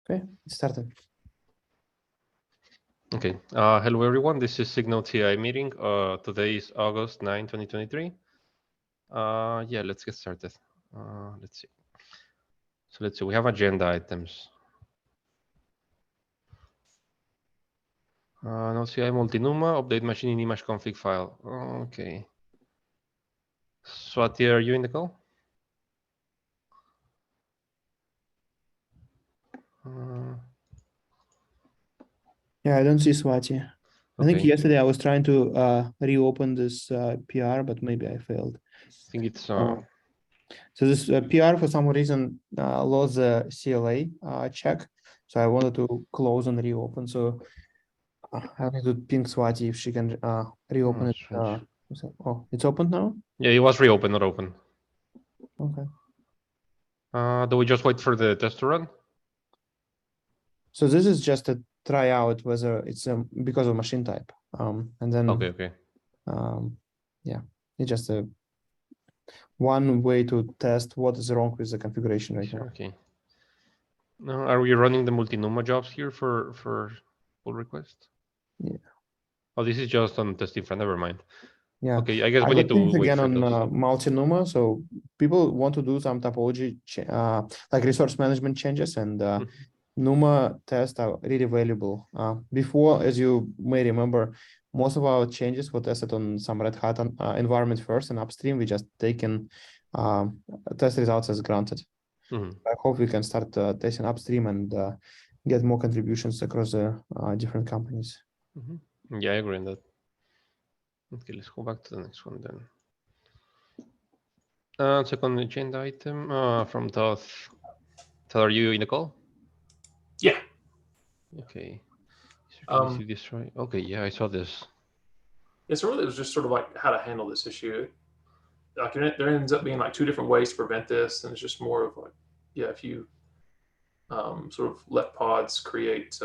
Okay, it started. Okay. Hello, everyone. This is SIG Node CI meeting. Today is August 9, 2023. Yeah, let's get started. Let's see. So let's see. We have agenda items. Node CI multinuma, update machine in image config file. Okay. Swati, are you in the call? Yeah, I don't see Swati. I think Okay. yesterday I was trying to reopen this PR, but maybe I failed. I think it's. So this PR for some reason lost the CLA check. So I wanted to close and reopen. So I need to ping Swati if she can reopen it. Oh, it's open now? Yeah, it was reopened, not open. Okay. Do we just wait for the test to run? So this is just a try out whether it's because of machine type. And then Okay. Yeah, it's just a one way to test what is wrong with the configuration right now. Okay. Are we running the multinuma jobs here for pull request? Yeah. Oh, this is just on testing front. Never mind. Yeah. Okay, I guess we need to wait again for on those. multinuma. So people want to do some topology, like resource management changes, and NUMA tests are really valuable. Before, as you may remember, most of our changes were tested on some Red Hat environment first, and upstream we just taken test results as granted. I hope we can start testing upstream and get more contributions across the different companies. Yeah, I agree on that. Okay, let's go back to the next one then. Second agenda item from Todd. Todd, are you in the call? Yeah. Okay. Can you see this right? Okay, yeah, I saw this. Yeah, so really it was just sort of like how to handle this issue. Like there ends up being like two different ways to prevent this, and it's just more of like, yeah, if you sort of let pods create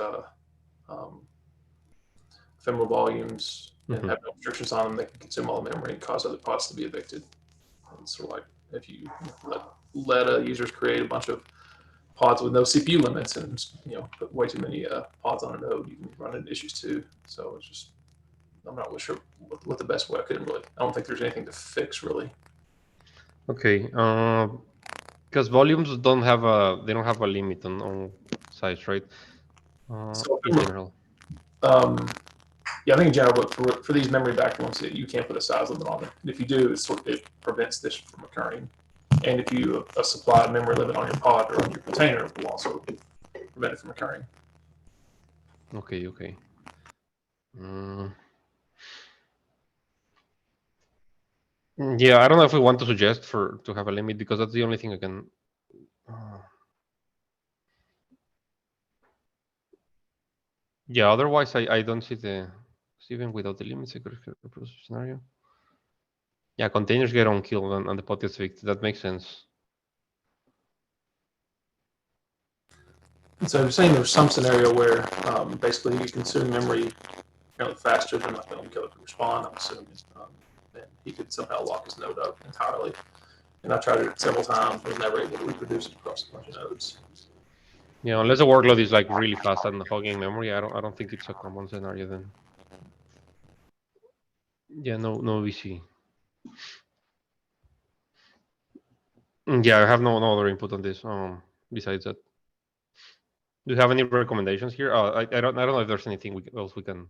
ephemeral volumes and have no restrictions on them, they can consume all the memory and cause other pods to be evicted. And so like if you let users create a bunch of pods with no CPU limits and put way too many pods on a node, you can run into issues too. So it's just, I'm not really sure what the best way. I don't think there's anything to fix really. Okay, because volumes don't have a limit on size, right? So in general. Yeah, I think in general, but for these memory backed ones, you can't put a size limit on it. And if you do, it prevents this from occurring. And if you supply a memory limit on your pod or on your container, it will also prevent it from occurring. Okay. Yeah, I don't know if we want to suggest to have a limit, because that's the only thing I can. Yeah, otherwise I don't see even without the limits I could have a process scenario. Yeah, containers get on kill and the pod gets fixed. That makes sense. So I'm saying there's some scenario where basically you consume memory faster than the killer can respond, I'm assuming. And he could somehow lock his node up entirely. And I tried it several times, was never able to reproduce it across a bunch of nodes. Yeah, unless the workload is like really fast and hogging memory, I don't think it's a common scenario then. Yeah, no VC. Yeah, I have no other input on this. Besides that, do you have any recommendations here? I don't know if there's anything else we can.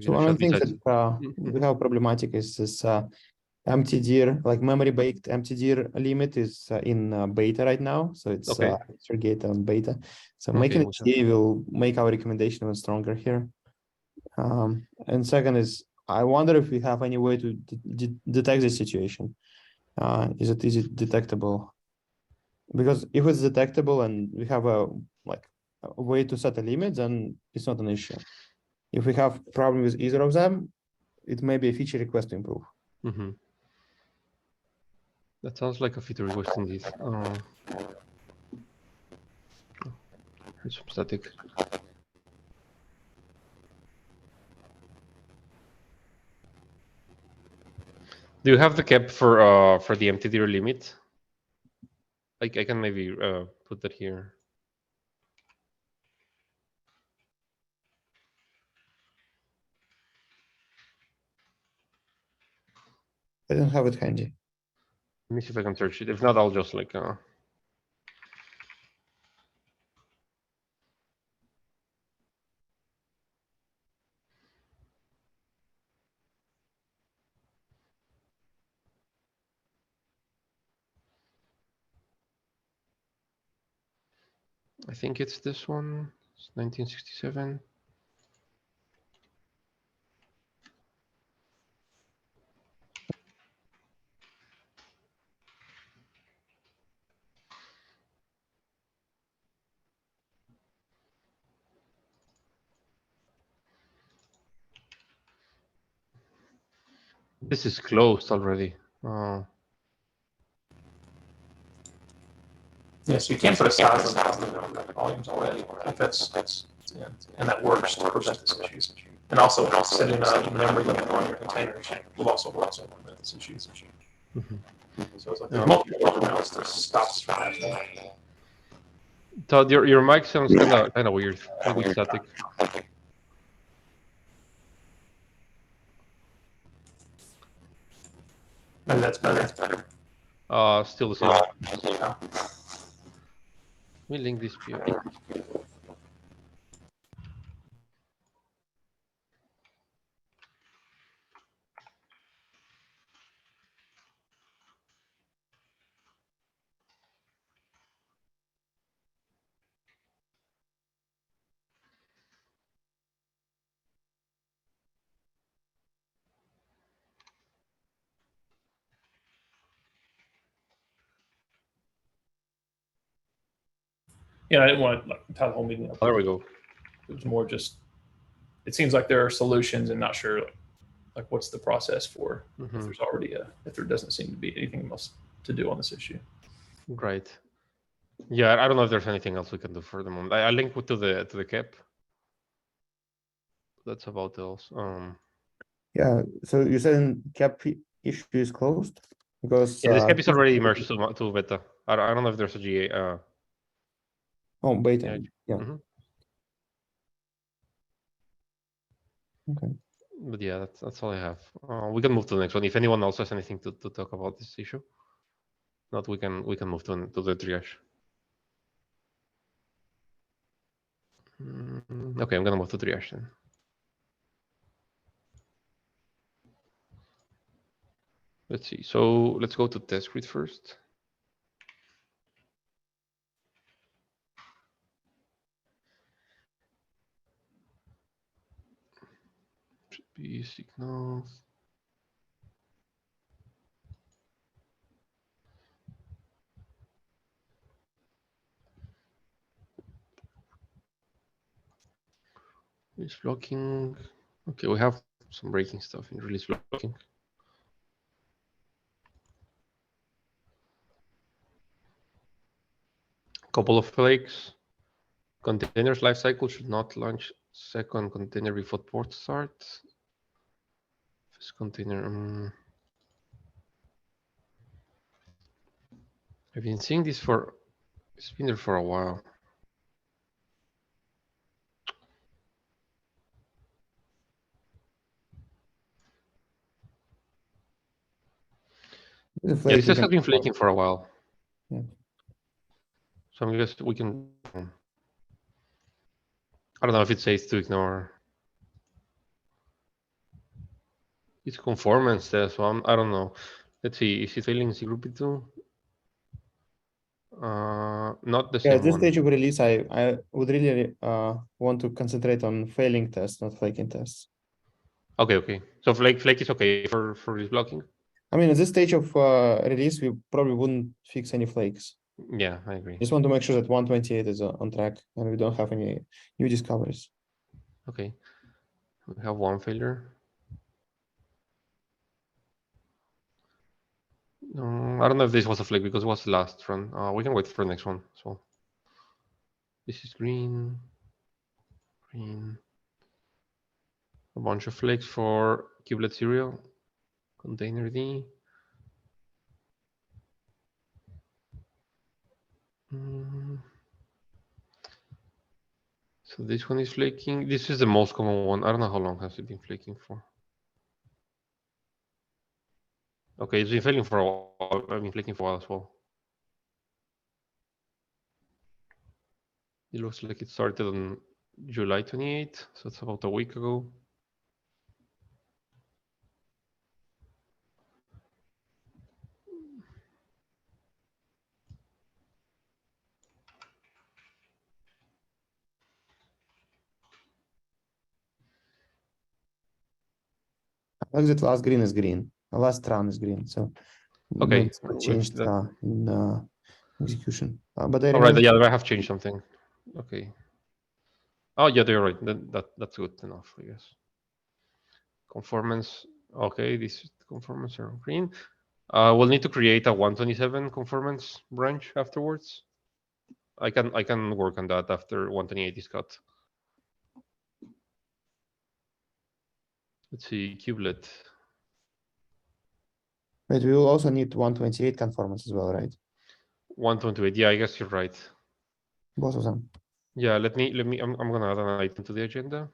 So one of the things that we have problematic is this MTDIR, like memory-baked MTDIR limit is in beta right now. So it's gate on beta. So making it CA will make our recommendation even stronger here. And second is, I wonder if we have any way to detect this situation. Is it detectable? Because if it's detectable and we have a way to set a limit, then it's not an issue. If we have problem with either of them, it may be a feature request to improve. That sounds like a feature request indeed. It's static. Do you have the cap for the MTDIR limit? I can maybe put that here. I don't have it handy. Let me see if I can search it. If not, I'll just like. I think it's this one. It's 1967. This is closed already. Oh. Yes, you can put a size on the volumes already. If that's and that works to prevent this issue. And also setting a memory limit on your containers will also prevent this issue. So it's like there's multiple workarounds to stop this from happening. Todd, your mic sounds kind of weird, a little bit static. Maybe that's better. Still the same. Yeah. Let me link this PO. Yeah, I didn't want to tie the whole meeting up. Oh, there we go. It was more just, it seems like there are solutions and not sure like what's the process for if there's already if there doesn't seem to be anything else to do on this issue. Right. Yeah, I don't know if there's anything else we can do for the moment. I linked to the cap. That's about else. Yeah. So you said cap issue is closed because yeah, this cap is already merged to beta. I don't know if there's a GA. Oh, beta. Yeah. Okay. But yeah, that's all I have. We can move to the next one. If anyone else has anything to talk about this issue, not we can move to the triage. Okay, I'm gonna move to triage then. Let's see. So let's go to test grid first. Should be signals. Release blocking. Okay, we have some breaking stuff in release blocking. Couple of flakes. Containers lifecycle should not launch second container before port start. First container. I've been seeing this it's been there for a while. Yeah, this has been flaking for a while. Yeah. So I guess we can. I don't know if it's safe to ignore. It's conformance test, so I don't know. Let's see, is it failing cgroup2? Not the same Yeah, at this one. stage of release, I would really want to concentrate on failing tests, not flaking tests. Okay. So flake is okay for release blocking? I mean, at this stage of release, we probably wouldn't fix any flakes. Yeah, I agree. Just want to make sure that 128 is on track and we don't have any new discoveries. Okay. We have one failure. I don't know if this was a flake because it was the last run. We can wait for the next one. So this is green. A bunch of flakes for kubelet serial. Container D. So this one is flaking. This is the most common one. I don't know how long has it been flaking for. Okay, it's been failing for a while. I've been clicking for a while as well. It looks like it started on July 28th, so it's about a week ago. Exit last green is green. The last run is green. So Okay, maybe it's changed in execution. But I all right, remember. yeah, I have changed something. Okay. Oh yeah, you're right. That's good enough, I guess. Conformance. Okay, this conformance are green. We'll need to create a 127 conformance branch afterwards. I can work on that after 128 is cut. Let's see, kubelet. But we will also need 128 conformance as well, right? 128. Yeah, I guess you're right. Both of them. Yeah, let me. I'm gonna add an item to the agenda.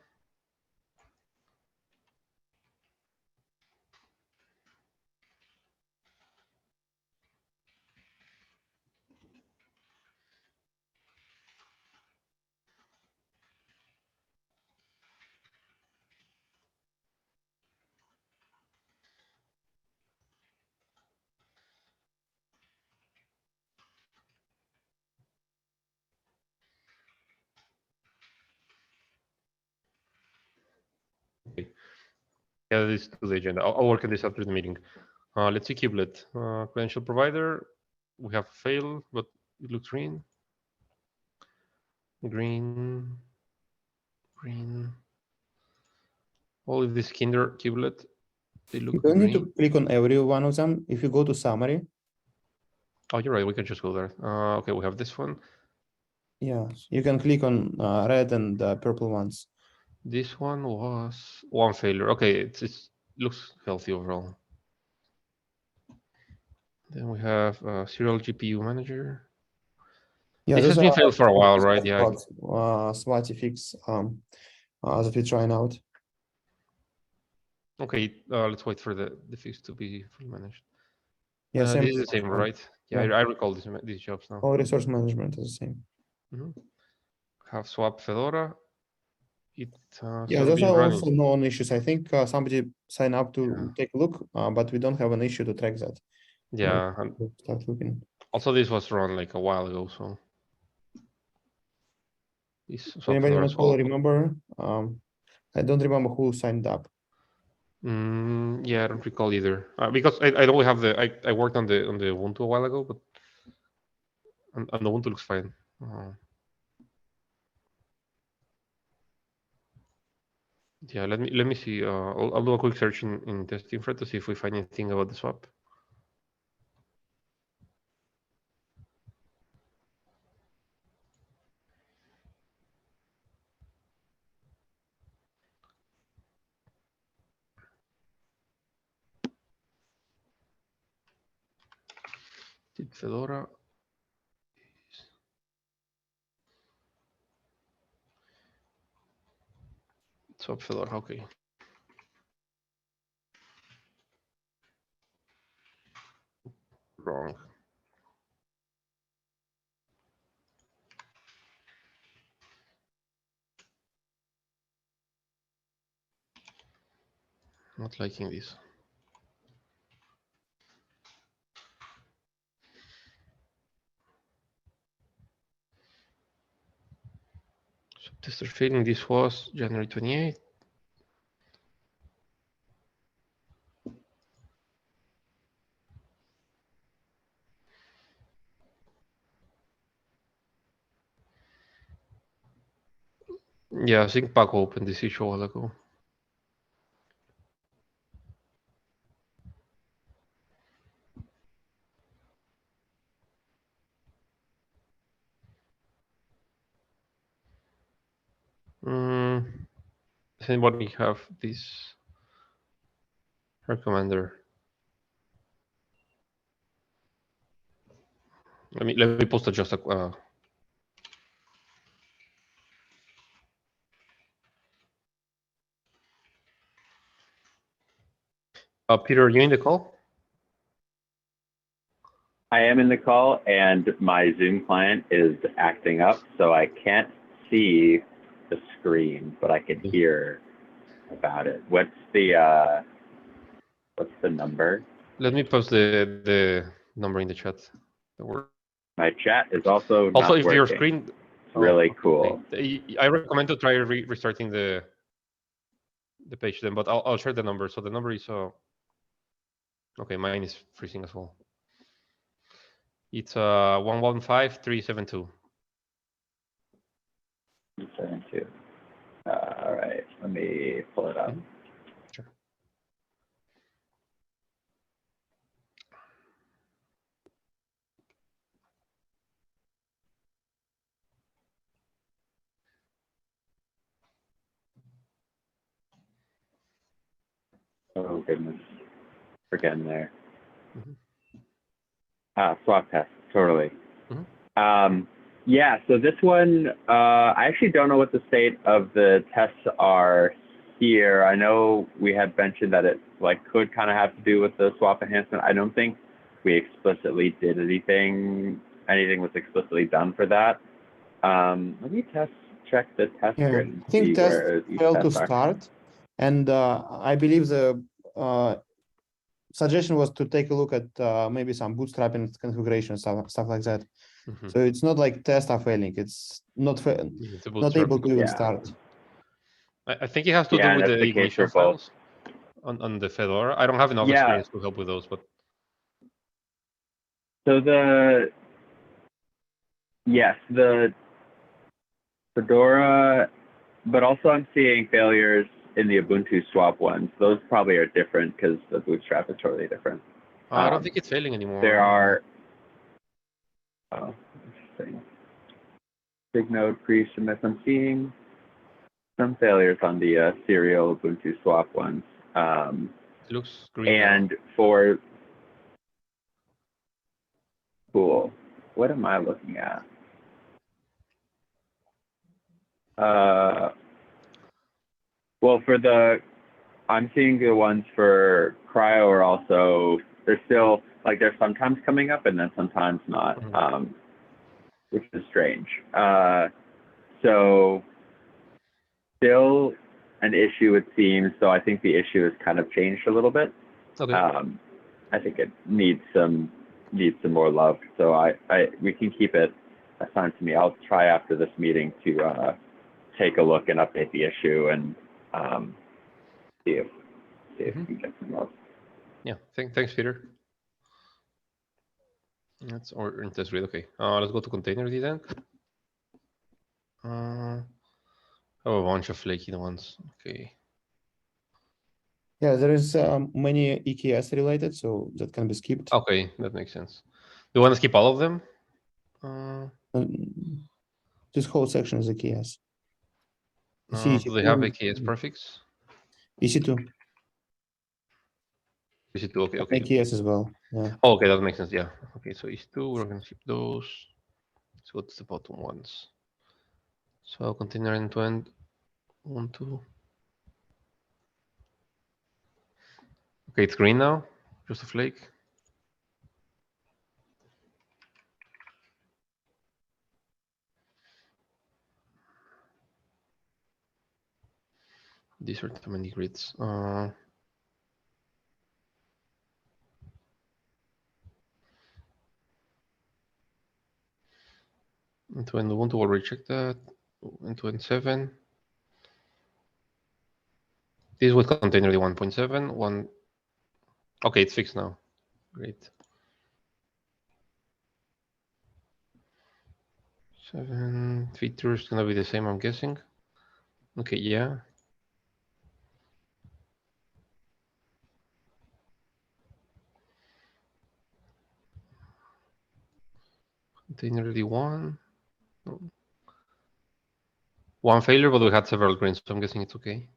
Okay. Yeah, this to the agenda. I'll work on this after the meeting. Let's see, kubelet. Credential provider. We have fail, but it looks green. Green. Green. All of this kinder kubelet, they look You don't green. need to click on every one of them. If you go to summary. Oh, you're right. We can just go there. Okay, we have this one. Yeah, you can click on red and purple ones. This one was one failure. Okay, it looks healthy overall. Then we have serial GPU manager. Yeah, this has been failed for a while, right? Yeah. Swati fix that we're trying out. Okay, let's wait for the fix to be fully managed. Yeah, this is the same, right? Yeah, yeah. I recall these jobs now. All resource management is the same. Have swap Fedora. Yeah, those are also known issues. I think somebody signed up to take a look, but we don't have an issue to track that. Yeah, start looking. Also, this was run like a while ago, so. Anybody on the call remember? I don't remember who signed up. Yeah, I don't recall either. Because I don't have the I worked on the Ubuntu a while ago, but and the Ubuntu looks fine. Yeah, let me see. I'll do a quick search in testinfra to see if we find anything about the swap. Did Fedora? Swap Fedora, okay. Wrong. Not liking this. Subtester failing. This was January 28th. Yeah, I think Paco opened this issue a while ago. Does anybody have this recommender? Let me post a just a. Peter, are you in the call? I am in the call and my Zoom client is acting up, so I can't see the screen, but I can hear about it. What's the number? Let me post the number in the chat. My chat is also not if working. Your screen really cool. I recommend to try restarting the page then, but I'll share the number. So the number is okay, mine is freezing as well. It's 115372. 372. All right, let me pull it up. Sure. Oh goodness, we're getting there. Mm-hmm. Swap test, totally. Mm-hmm. Yeah, so this one, I actually don't know what the state of the tests are here. I know we had mentioned that it could kind of have to do with the swap enhancement. I don't think we explicitly did anything was explicitly done for that. Let me check the test grid and I think see test where these failed to tests are. start, and I believe the suggestion was to take a look at maybe some bootstrapping configuration stuff like that. Mm-hmm. So it's not like tests are failing; it's not able to even start. I think it has to do with the ignition files on the Fedora. I don't have enough experience to help with those, but so the Fedora, but also I'm seeing failures in the Ubuntu swap ones. Those probably are different because the bootstrap is totally different. I don't think it's failing anymore. There are interesting. SIG Node pre-submit. I'm seeing some failures on the serial Ubuntu swap ones. It looks green. And now. for cool, what am I looking at? Well, I'm seeing the ones for cryo are also, they're still, they're sometimes coming up and then sometimes not, which is strange. So still an issue, it seems, so I think the issue has kind of changed a little bit. Okay. I think it needs some more love. So we can keep it assigned to me. I'll try after this meeting to take a look and update the issue and see if we can get some love. Yeah, thanks, Peter. That's great. Okay, let's go to containerd then. I have a bunch of flaky ones. Okay. Yeah, there is many EKS related, so that can be skipped. Okay, that makes sense. Do you want to skip all of them? This whole section is EKS. Do they have EKS prefix? EC2. EC2, okay. EKS as well. Yeah. Oh, okay, that makes sense. Yeah. Okay, so EC2, we're gonna skip those. Let's go to the bottom ones. So container end-to-end, 1, 2. Okay, it's green now. Just a flake. These are too many grids. End-to-end Ubuntu will recheck that. End-to-end 7. This with container 1.7. 1. Okay, it's fixed now. Great. 7 features gonna be the same, I'm guessing. Okay, yeah. Container 1. One failure, but we had several greens, so I'm guessing it's okay.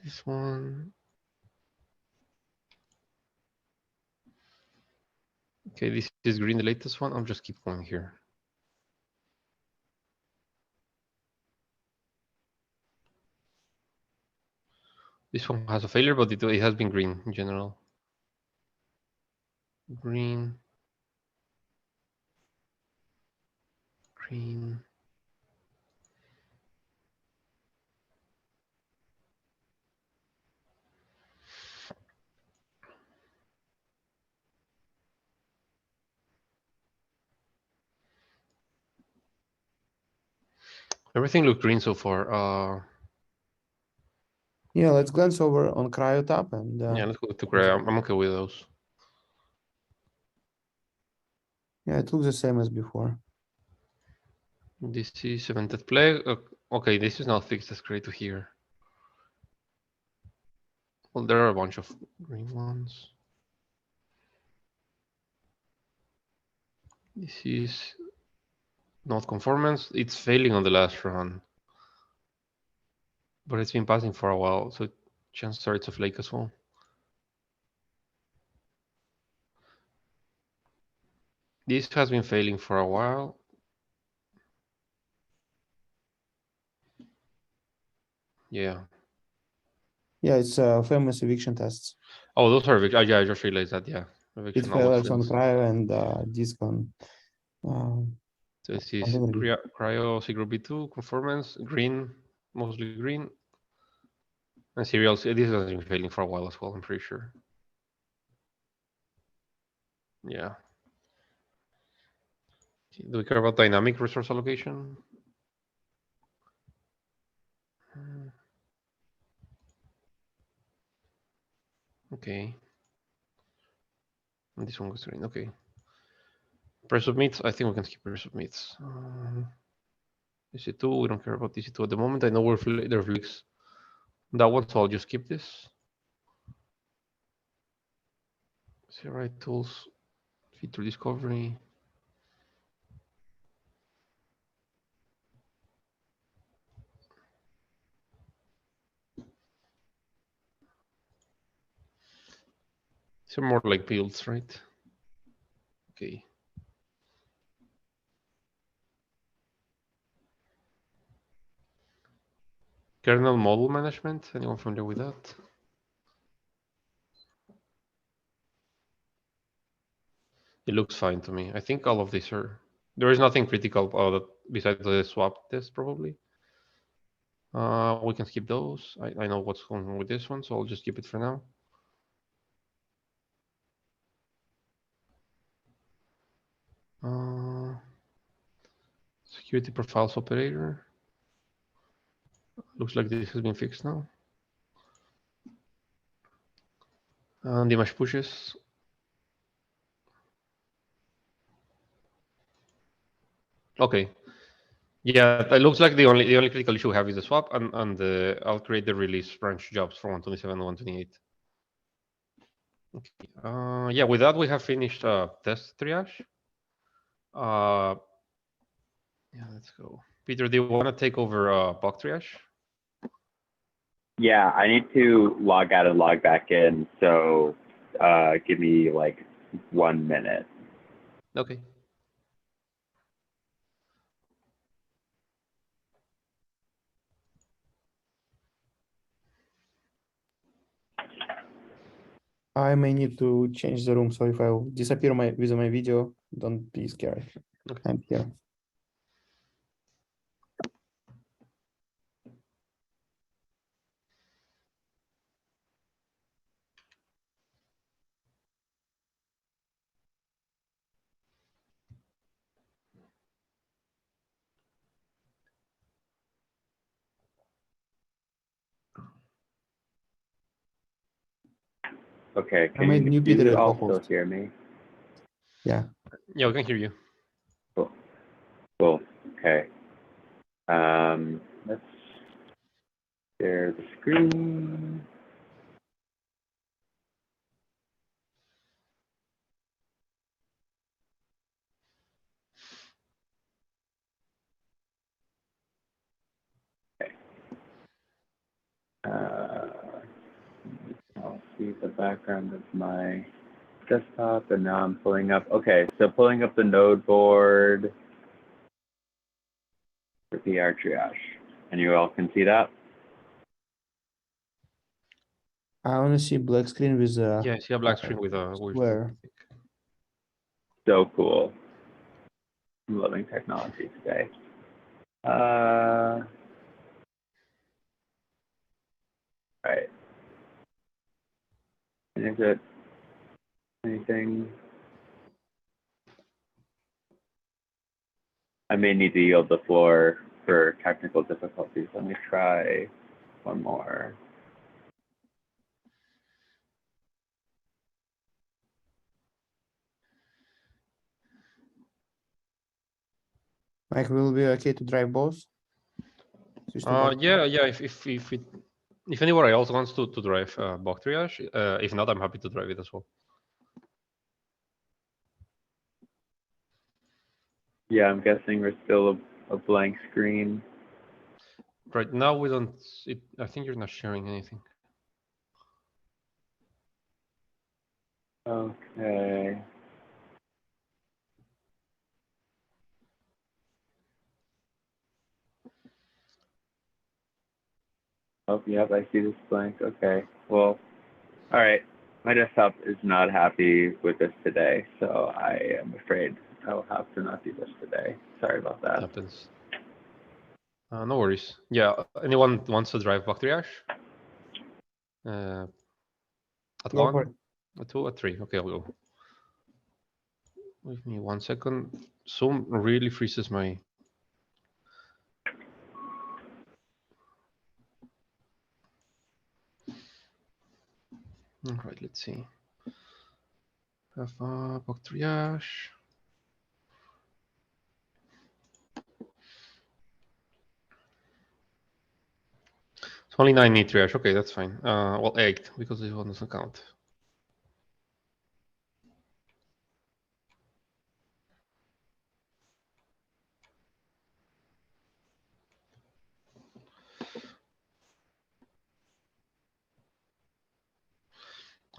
This one. Okay, this is green, the latest one. I'll just keep going here. This one has a failure, but it has been green in general. Green. Green. Everything looked green so far. Yeah, let's glance over on CryoTab and yeah, let's go to Cryo. I'm okay with those. yeah, it looks the same as before. This is Cemented Plague. Okay, this is not fixed. That's great to hear. Well, there are a bunch of green ones. This is not conformance. It's failing on the last run. But it's been passing for a while, so chances are it's a flake as well. This has been failing for a while. Yeah. Yeah, it's famous eviction tests. Oh, those are eviction. Yeah, I just realized that. Yeah. It's failures on cryo and disk on. So this is cryo SIG Node B2 conformance, green, mostly green. And serials, this has been failing for a while as well, I'm pretty sure. Yeah. Do we care about dynamic resource allocation? Okay. And this one goes green. Okay. Pre-submits, I think we can skip pre-submits. EC2, we don't care about EC2 at the moment. I know there are flakes. That one, so I'll just skip this. CRI tools, feature discovery. These are more like builds, right? Okay. Kernel model management, anyone familiar with that? It looks fine to me. I think all of these are, there is nothing critical besides the swap test probably. We can skip those. I know what's going on with this one, so I'll just keep it for now. Security profiles operator. Looks like this has been fixed now. And image pushes. Okay. Yeah, it looks like the only critical issue we have is the swap, and I'll create the release branch jobs for 127 and 128. Okay. Yeah, with that we have finished test triage. Yeah, let's go. Peter, do you want to take over bug triage? Yeah, I need to log out and log back in. So give me like 1 minute. Okay. I may need to change the room, so if I disappear with my video, don't be scared. Okay. I'm here. Okay, can you also hear me? Yeah. Yeah, we can hear you. Cool. Cool. Okay. Let's share the screen. Okay. I'll see the background of my desktop, and now I'm pulling up. Okay, so pulling up the node board for PR triage, and you all can see that. I want to see black screen with a Yeah, I see a black screen with a weird square. thing. So cool. I'm loving technology today. Right. And is it anything? I may need to yield the floor for technical difficulties. Let me try one more. Mike, will it be okay to drive both? Yeah. If anybody else wants to drive bug triage, if not, I'm happy to drive it as well. Yeah, I'm guessing we're still a blank screen. Right now, we don't. I think you're not sharing anything. Okay. Oh, yep, I see this blank. Okay. Well, all right. My desktop is not happy with this today, so I am afraid I will have to not do this today. Sorry about that. Happens. No worries. Yeah. Anyone wants to drive bug triage? At Go for one, it. at two, at three. Okay, I'll go. Give me 1 second. Zoom really freezes my. All right, let's see. Have bug triage. It's only 9 need triage. Okay, that's fine. Well, 8 because this one doesn't count.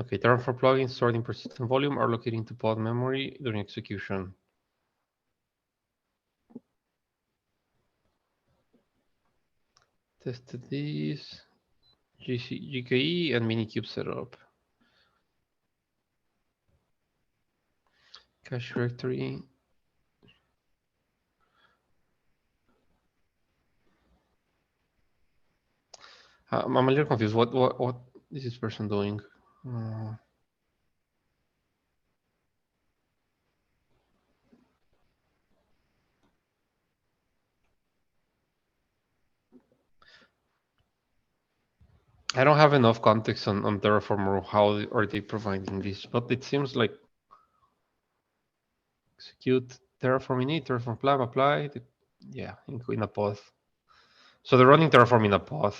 Okay, Terraform plugins stored in persistent volume are located into pod memory during execution. Tested these. GKE and Minikube setup. Cache directory. I'm a little confused. What is this person doing? I don't have enough context on Terraform or how are they providing this, but it seems like execute Terraform init, Terraform plan, apply. Yeah, in a pod. So they're running Terraform in a pod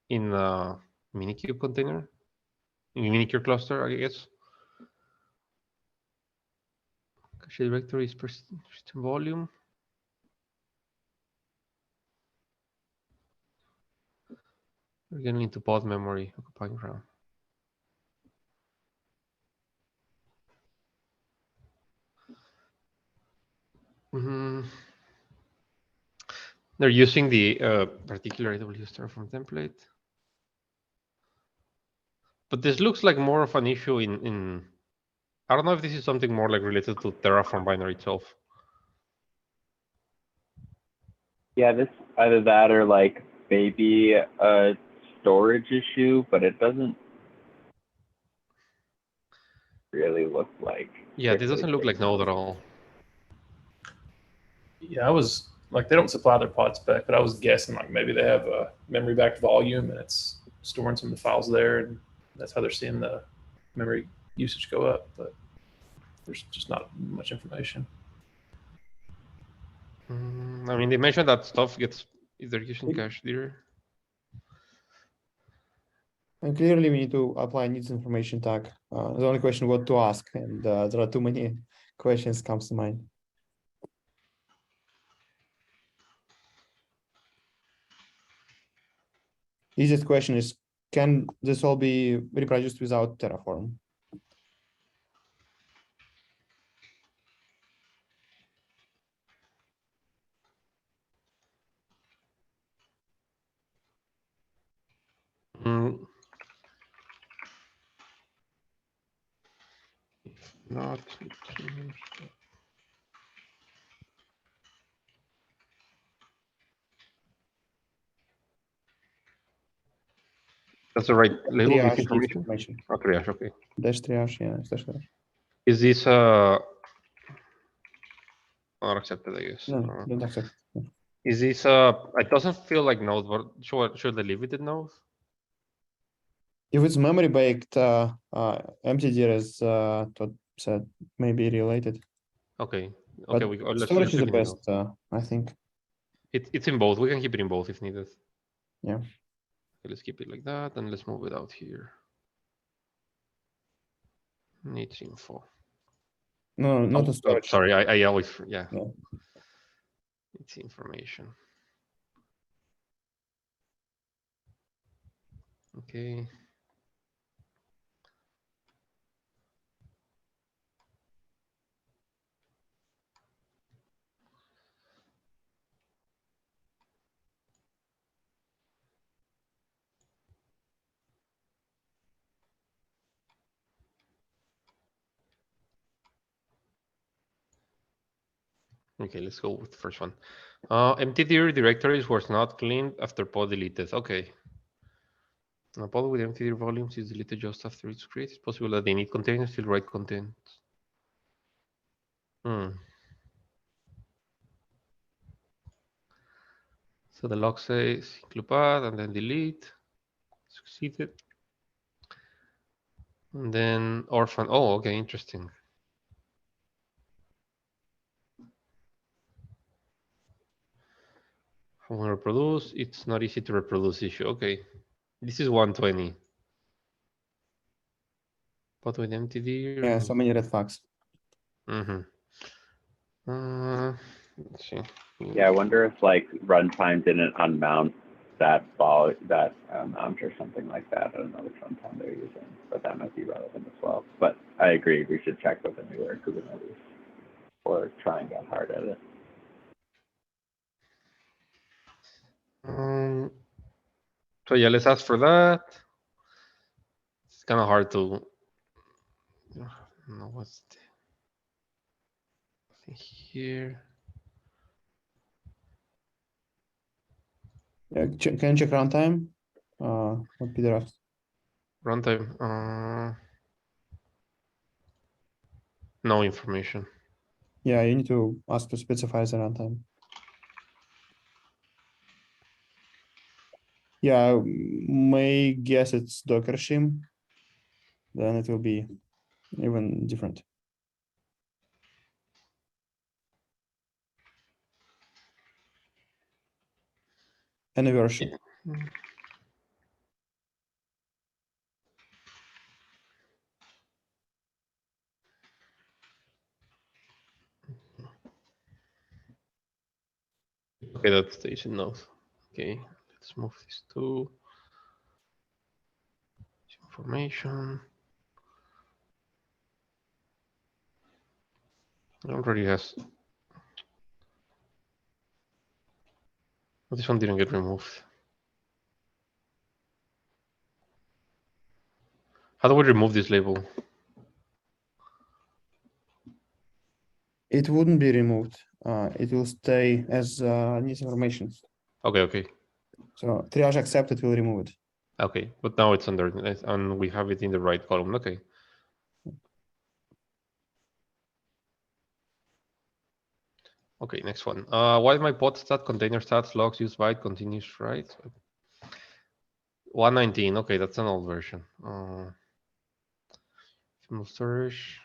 in a Minikube container, in Minikube cluster, I guess. Cache directory is persistent volume. We're getting into pod memory, occupying RAM. They're using the particular AWS Terraform template. But this looks like more of an issue in I don't know if this is something more like related to Terraform binary itself. Yeah, this either that or like maybe a storage issue, but it doesn't really look like. Yeah, this doesn't look like Node at all. Yeah, I was like, they don't supply their pod spec, but I was guessing like maybe they have a memory backed volume and it's storing some of the files there, and that's how they're seeing the memory usage go up. But there's just not much information. I mean, they mentioned that stuff gets if they're using cache there. And clearly, we need to apply needs information tag. The only question what to ask, and there are too many questions comes to mind. Easiest question is, can this all be reproduced without Terraform? not. That's the right label. Triage Information. Oh, triage. Okay. Dash triage. Yeah, it's dash triage. Is this not accepted? I guess. No, don't accept. Is this it doesn't feel like Node, but should I leave it in Node? If it's memory baked, MTDR is said maybe related. Okay. But Okay. storage is the best, I think. It's in both. We can keep it in both if needed. Yeah. Okay, let's keep it like that, and let's move it out here. Needs info. No, not the storage. Sorry, I always yeah. Yeah. It's information. Okay. Okay, let's go with the first one. MTDR directories was not cleaned after pod deleted. Okay. A pod with MTDR volumes is deleted just after it's created. It's possible that they need containers to write content. So the log says include path and then delete. Succeeded. And then orphan. Oh, okay, interesting. When we reproduce, it's not easy to reproduce issue. Okay. This is 120. But with MTD. Yeah, so many red flags. Let's see. Yeah, I wonder if like runtime didn't unmount that mount or something like that. I don't know which runtime they're using, but that might be relevant as well. But I agree, we should check with the newer Kubernetes or try and get hard at it. So yeah, let's ask for that. It's kind of hard to. No, what's the here? Yeah, can you check runtime? What Peter asked. Runtime. No information. Yeah, you need to ask to specify the runtime. Yeah, may guess it's Docker shim. Then it will be even different. Any version. Okay, that's station node. Okay, let's move this to information. It already has. This one didn't get removed. How do we remove this label? It wouldn't be removed. It will stay as needs information. Okay, okay. So triage accepted will remove it. Okay, but now it's under, and we have it in the right column. Okay. Okay, next one. Why my pod stat container stats logs use byte continues, right? 119. Okay, that's an old version. Small storage.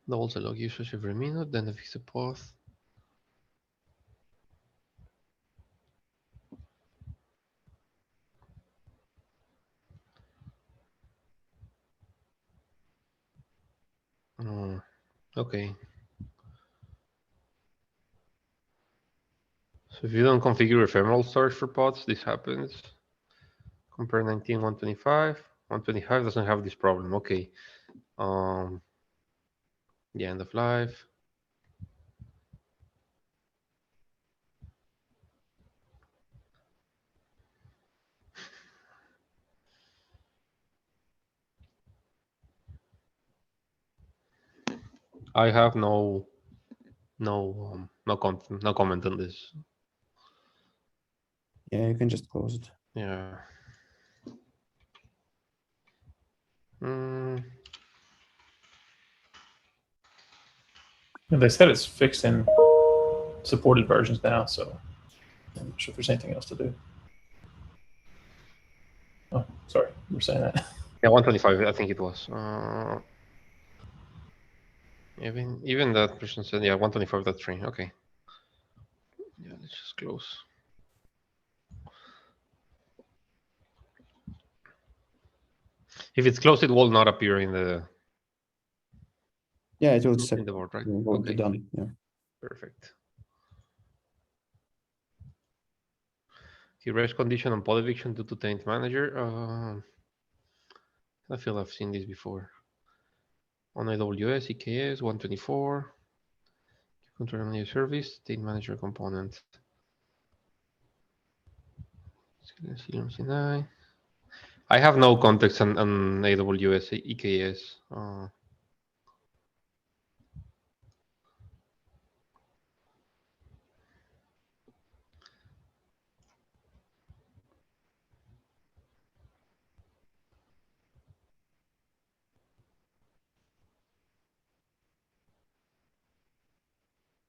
Double the log usage every minute, then fix the path. Okay. So if you don't configure ephemeral storage for pods, this happens. Compare 19, 125. 125 doesn't have this problem. Okay. The end of life. I have no comment on this. Yeah, you can just close it. Yeah. They said it's fixed in supported versions now, so I'm not sure if there's anything else to do. Oh, sorry, you were saying that. Yeah, 125, I think it was. Even that person said, yeah, 125.3. Okay. Yeah, let's just close. If it's closed, it will not appear in the. Yeah, it will in the board, right? will Okay. be done. Yeah. Perfect. Raise condition on pod eviction due to taint manager. I feel I've seen this before. On AWS, EKS 124. Control new service, taint manager component. CI. I have no context on AWS EKS.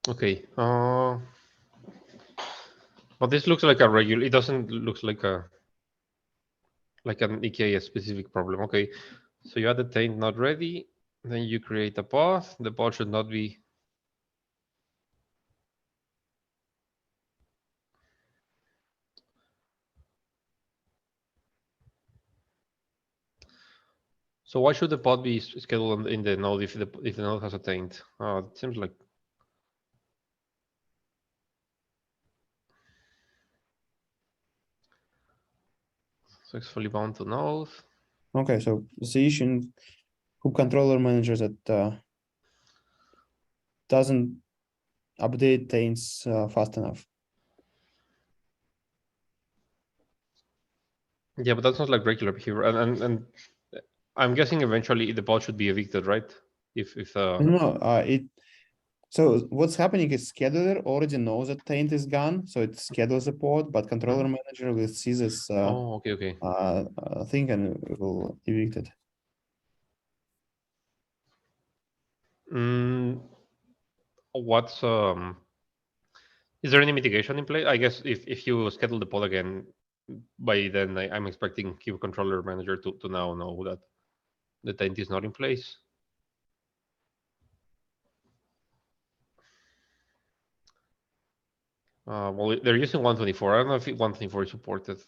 Okay. But this looks like a regular. It doesn't look like an EKS specific problem. Okay. So you add the taint not ready. Then you create a pod. The pod should not be. So why should the pod be scheduled in the node if the node has a taint? It seems like. Successfully bound to node. Okay, so the issue kube controller manager that doesn't update taints fast enough. Yeah, but that's not like regular behavior, and I'm guessing eventually the pod should be evicted, right? If No, so what's happening is scheduler already knows that taint is gone, so it schedules a pod, but controller manager will see this okay. thing and will evict it. What's is there any mitigation in place? I guess if you schedule the pod again, by then I'm expecting kube controller manager to now know that the taint is not in place. Well, they're using 124. I don't know if 124 is supported.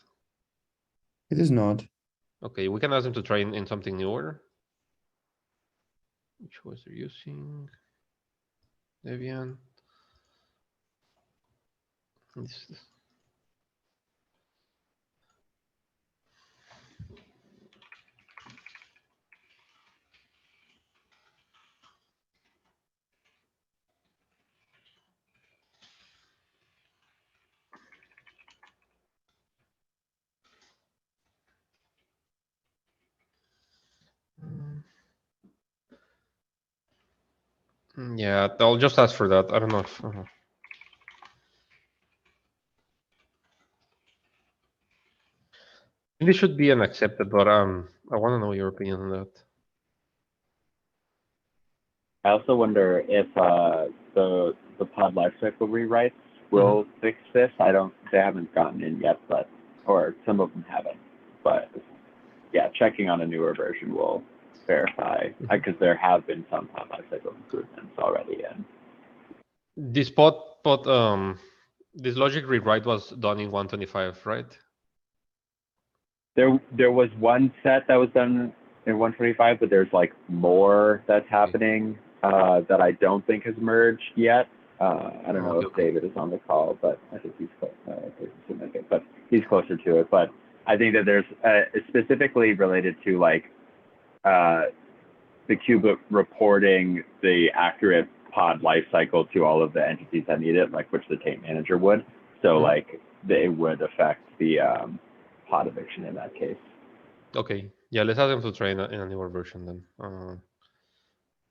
It is not. Okay, we can ask them to try in something newer. Which was they're using? Debian. Yeah, I'll just ask for that. I don't know if. This should be an accepted, but I want to know your opinion on that. I also wonder if the pod lifecycle rewrites will fix this. They haven't gotten in yet, or some of them haven't. But yeah, checking on a newer version will verify, because there have been some pod lifecycle improvements already in. This this logic rewrite was done in 125, right? There was one set that was done in 125, but there's like more that's happening that I don't think has merged yet. I don't know if David is on the call, but I think he's but he's closer to it. But I think that there's specifically related to like the kube reporting the accurate pod lifecycle to all of the entities that need it, like which the taint manager would. So like it would affect the pod eviction in that case. Okay, yeah, let's ask them to try in a newer version then.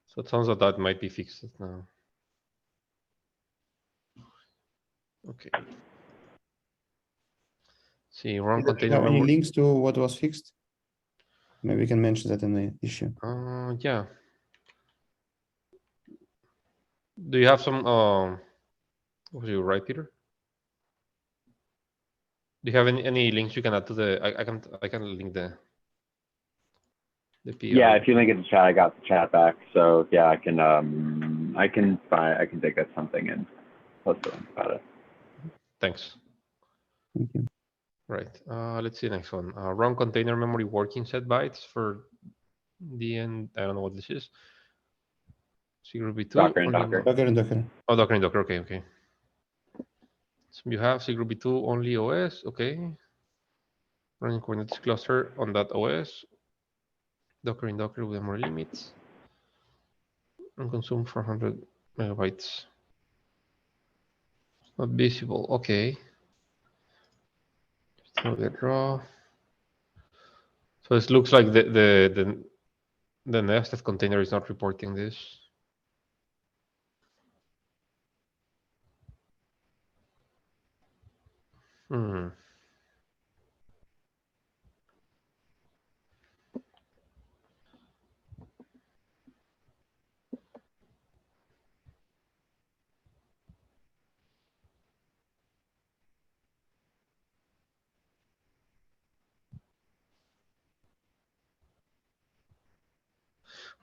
So it sounds like that might be fixed now. Okay. See, run container any links to what was fixed? Maybe we can mention that in the issue. Yeah. Do you have some? What was you right, Peter? Do you have any links you can add to the? I can link the PR. Yeah, if you link it in the chat, I got the chat back. So yeah, I can dig up something and post a link about it. Thanks. Thank you. Right. Let's see next one. Run container memory working set bytes for the end. I don't know what this is. SIG v2. Docker and Docker. Docker and Docker. Oh, Docker and Docker. Okay, okay. So you have SIG v2 only OS. Okay. Running Kubernetes cluster on that OS. Docker in Docker with memory limits. And consume 400 megabytes. Not visible. Okay. So get raw. So it looks like the nested container is not reporting this. Hmm.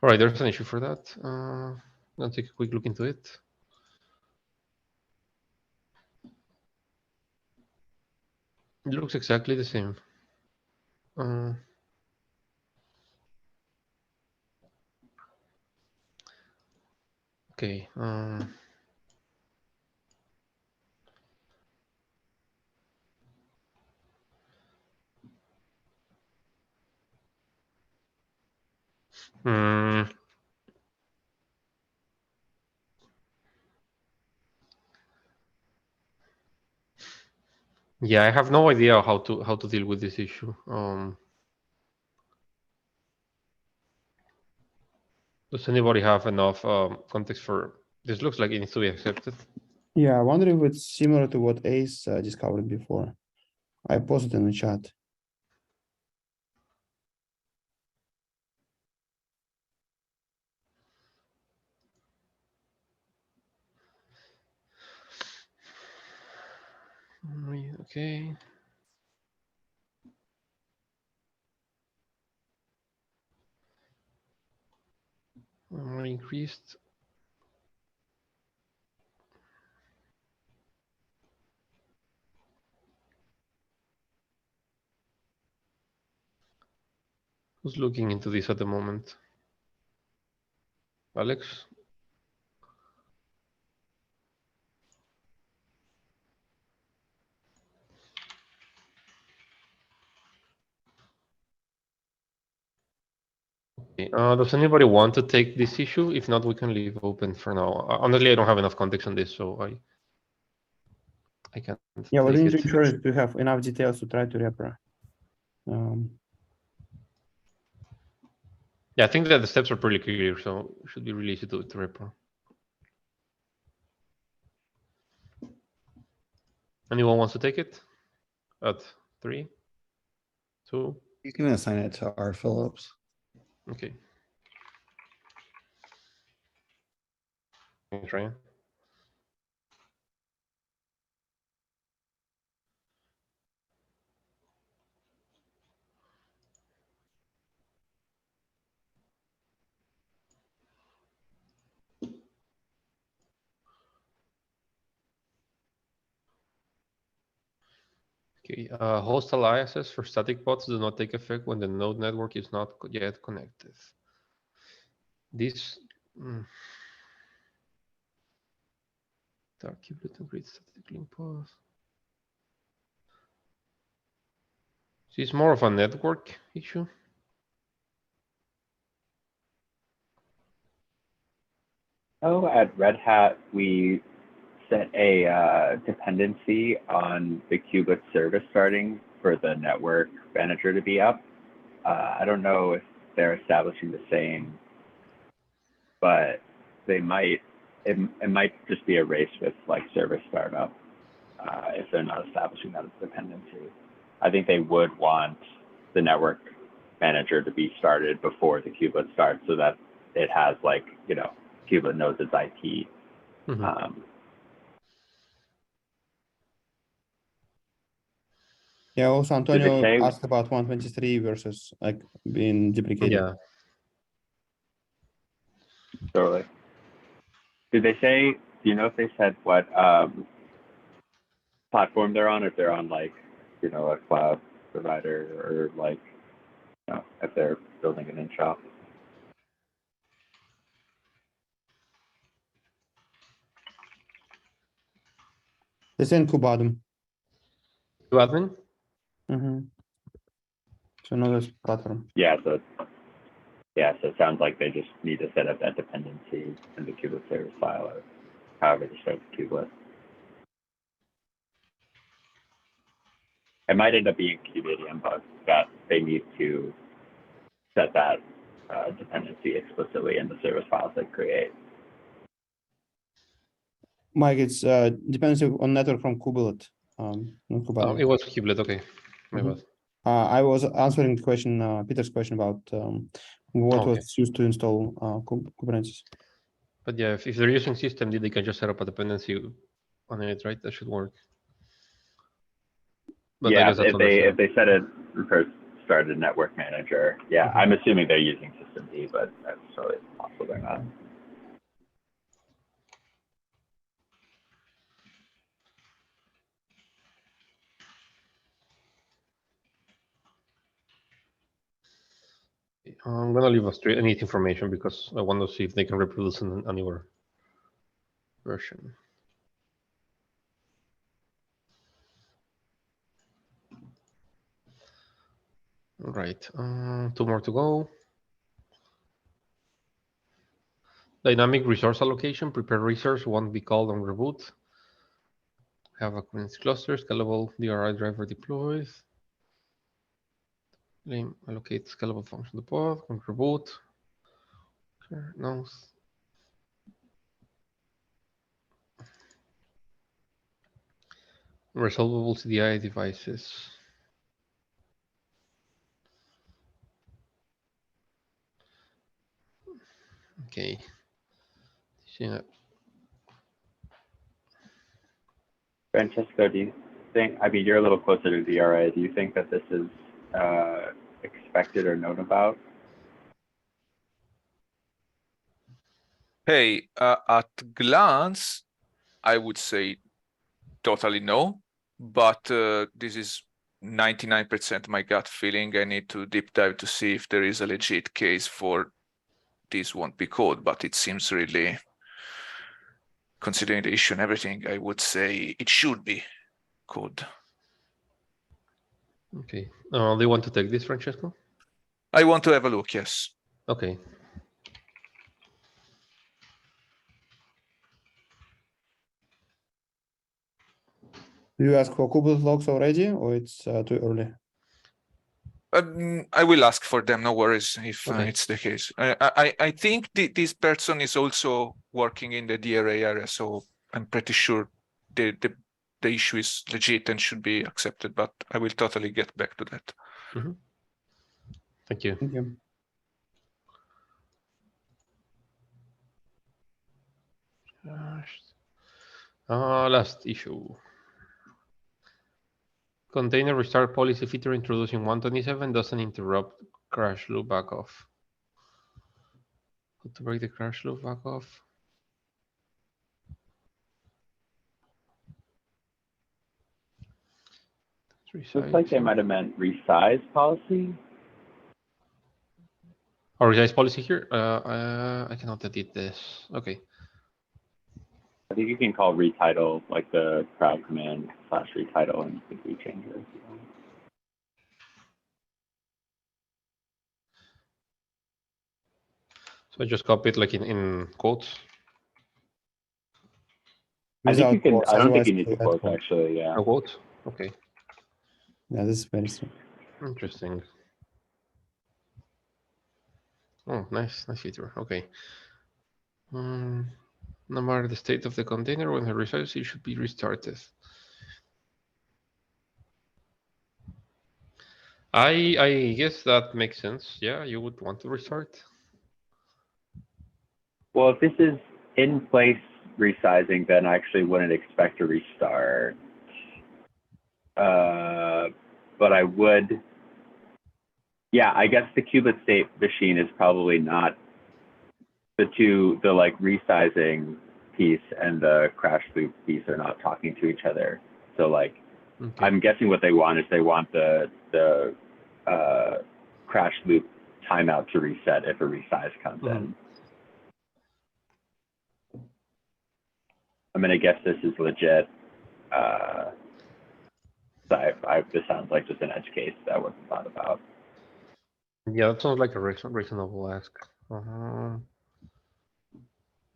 All right, there's an issue for that. I'll take a quick look into it. It looks exactly the same. Okay. Yeah, I have no idea how to deal with this issue. Does anybody have enough context for this? Looks like it needs to be accepted. Yeah, I wonder if it's similar to what Ace discovered before. I posted in the chat. Okay. Memory increased. Who's looking into this at the moment? Alex? Okay. Does anybody want to take this issue? If not, we can leave open for now. Honestly, I don't have enough context on this, so I can't. Yeah, what we need to ensure is to have enough details to try to repro. Yeah, I think that the steps are pretty clear, so it should be really easy to repro. Anyone wants to take it? At 3, 2. You can assign it to R. Phillips. Okay. Thanks, Ryan. Okay, host aliases for static pods do not take effect when the node network is not yet connected. This dark kubelet and create static link pods. So it's more of a network issue. Oh, at Red Hat, we set a dependency on the kubelet service starting for the network manager to be up. I don't know if they're establishing the same but they might, it might just be a race with like service startup if they're not establishing that as a dependency. I think they would want the network manager to be started before the kubelet starts so that it has like, you know, kubelet knows its IP. Yeah, also Antonio asked about 123 versus like being deprecated. Yeah. Totally. Did they say, do you know if they said what platform they're on, if they're on like, you know, a cloud provider or like, you know, if they're building an in-shop? It's in Kubadum. Kubadum? So another platform. Yeah, so it sounds like they just need to set up that dependency in the kubelet service file or however they start the kubelet. It might end up being KubeADM bug that they need to set that dependency explicitly in the service files they create. Mike, it's dependency on network from kubelet. Not Kubadum. It was kubelet, okay. My bad. I was answering the question, Peter's question about what Okay. was used to install Kubernetes. But yeah, if they're using systemd, they can just set up a dependency on it, right? That should work. But yeah, I guess that's if they set it first, started network manager, yeah, I'm assuming they're using systemd, but that's totally possible they're not. I'm gonna leave Australia any information because I want to see if they can reproduce a newer version. All right, 2 more to go. Dynamic resource allocation, prepare resource won't be called on reboot. Have a Kubernetes cluster, scalable DRI driver deployed. Name allocate scalable function to pod, on reboot. No. Resolvable CDI devices. Okay. Yeah. Francesco, do you think, I mean, you're a little closer to DRA, do you think that this is expected or known about? Hey, at glance, I would say totally no, but this is 99% my gut feeling. I need to deep dive to see if there is a legit case for this won't be code, but it seems really, considering the issue and everything, I would say it should be code. Okay. They want to take this, Francesco? I want to have a look, yes. Okay. Do you ask for kubelet logs already, or it's too early? I will ask for them, no worries if Okay. it's the case. I think this person is also working in the DRA area, so I'm pretty sure the issue is legit and should be accepted, but I will totally get back to that. Thank you. Thank you. Last issue. Container restart policy feature introducing 127 doesn't interrupt crash loop back off. How to break the crash loop back off? Looks like they might have meant resize policy. Or resize policy here? I cannot edit this. Okay. I think you can call retitle like the crowd command /retitle and you can rechange it. So I just copy it like in quotes. I think you can. Quotes, I don't think otherwise you need to add quote quotes. actually. Yeah. No quotes? Okay. Yeah, this is very strange. Interesting. Oh, nice feature. Okay. No matter the state of the container, when it restarts, it should be restarted. I guess that makes sense. Yeah, you would want to restart. Well, if this is in place resizing, then I actually wouldn't expect a restart. But I would. Yeah, I guess the qubit state machine is probably not the like resizing piece and the crash loop piece are not talking to each other. So like, okay. I'm guessing what they want is they want the crash loop timeout to reset if a resize comes in. I'm gonna guess this is legit. So this sounds like just an edge case that wasn't thought about. Yeah, that sounds like a reasonable ask.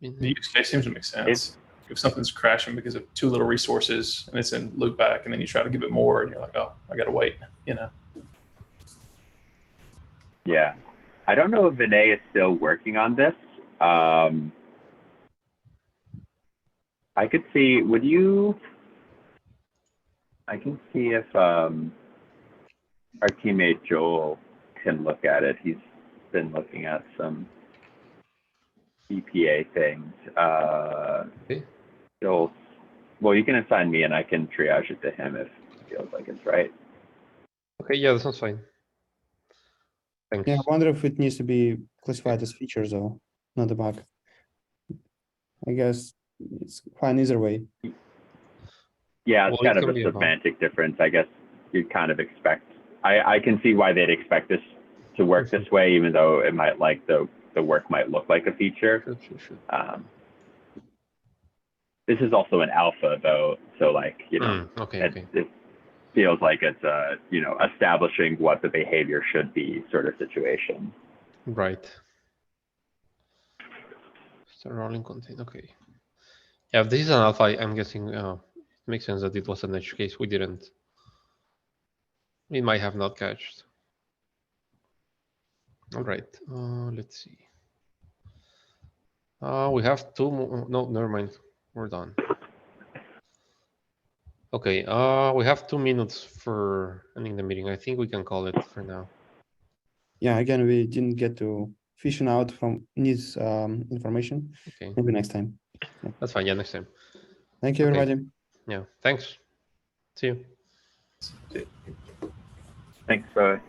The use case seems to make sense. If something's crashing because of too little resources and it's in loop back, and then you try to give it more, and you're like, oh, I gotta wait, you know. Yeah, I don't know if Vinay is still working on this. I could see. Would you? I can see if our teammate Joel can look at it. He's been looking at some EPA things. Okay. Joel, well, you can assign me and I can triage it to him if it feels like it's right. Okay, yeah, that sounds fine. Thanks. Yeah, I wonder if it needs to be classified as features though, not a bug. I guess it's fine either way. Yeah, it's kind of a semantic difference. I guess you'd kind of expect. I can see why they'd expect this to work this way, even though it might like the work might look like a feature. Sure. This is also an alpha though, so like, you know, it feels like it's you know, establishing what the behavior should be sort of situation. Right. Start rolling content. Okay. Yeah, if this is an alpha, I'm guessing it makes sense that it was an edge case. We might have not catched. All right. Let's see. We have two more. No, never mind. We're done. Okay. We have 2 minutes for ending the meeting. I think we can call it for now. Yeah. Again, we didn't get to fishing out from needs information. Okay. Maybe next time. Yeah. That's fine. Yeah, next time. Thank you, everybody. Yeah. Thanks. See you. Thanks, bye.